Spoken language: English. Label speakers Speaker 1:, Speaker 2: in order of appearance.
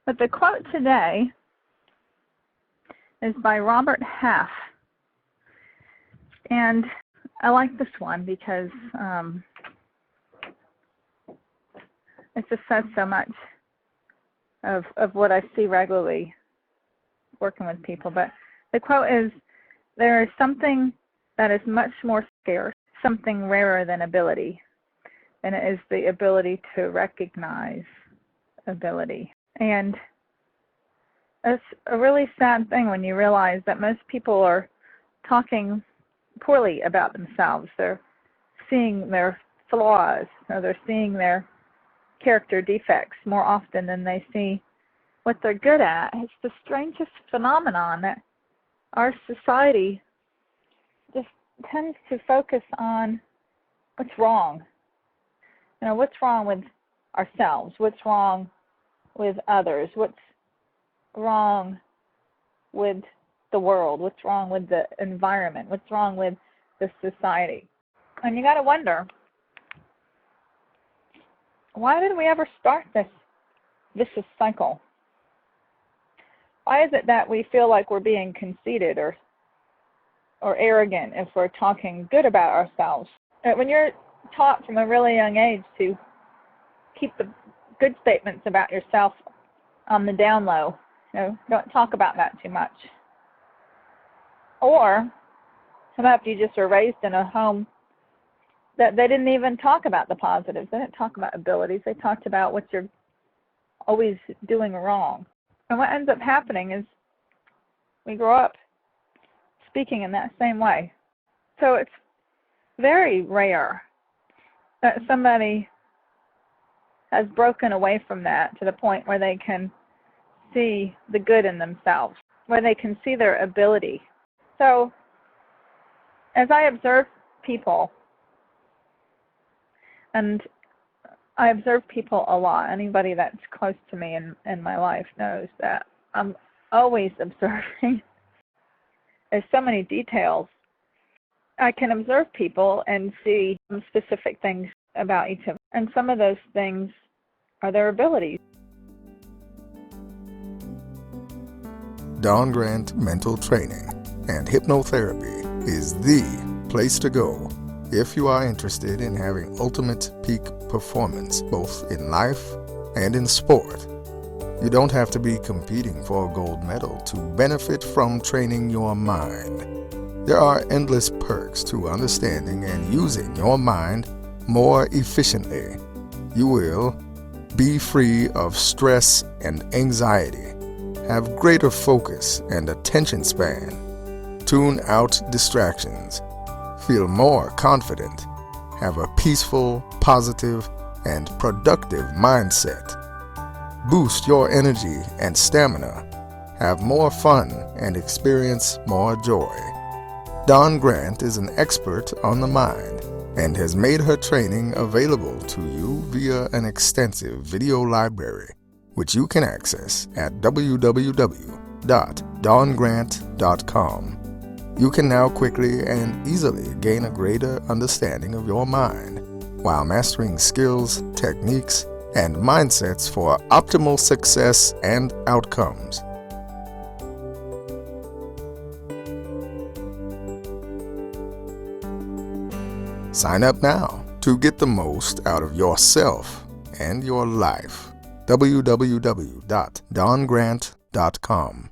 Speaker 1: But the quote today is by Robert Half. And I like this one because it just says so much of what I see regularly working with people. But the quote is, "There is something that is much more scarce, something rarer than ability, and it is the ability to recognize ability." And it's a really sad thing when you realize that most people are talking poorly about themselves. They're seeing their flaws, or they're seeing their character defects more often than they see what they're good at. It's the strangest phenomenon that our society just tends to focus on what's wrong. You know, what's wrong with ourselves? What's wrong with others? What's wrong with the world? What's wrong with the environment? What's wrong with the society? And you got to wonder, why did we ever start this vicious cycle? Why is it that we feel like we're being conceited or arrogant if we're talking good about ourselves? When you're taught from a really young age to keep the good statements about yourself on the down low, don't talk about that too much. Or some of you just were raised in a home that they didn't even talk about the positives. They didn't talk about abilities. They talked about what you're always doing wrong. And what ends up happening is we grow up speaking in that same way. So it's very rare that somebody has broken away from that to the point where they can see the good in themselves, where they can see their ability. So as I observe people, and I observe people a lot, anybody that's close to me in my life knows that I'm always observing. There's so many details. I can observe people and see specific things about each of them, and some of those things are their abilities.
Speaker 2: Dawn Grant Mental Training and Hypnotherapy is the place to go if you are interested in having ultimate peak performance both in life and in sport. You don't have to be competing for a gold medal to benefit from training your mind. There are endless perks to understanding and using your mind more efficiently. You will be free of stress and anxiety, have greater focus and attention span, tune out distractions, feel more confident, have a peaceful, positive, and productive mindset, boost your energy and stamina, have more fun, and experience more joy. Dawn Grant is an expert on the mind and has made her training available to you via an extensive video library, which you can access at www.dawngrant.com. You can now quickly and easily gain a greater understanding of your mind while mastering skills, techniques, and mindsets for optimal success and outcomes. Sign up now to get the most out of yourself and your life. www.dawngrant.com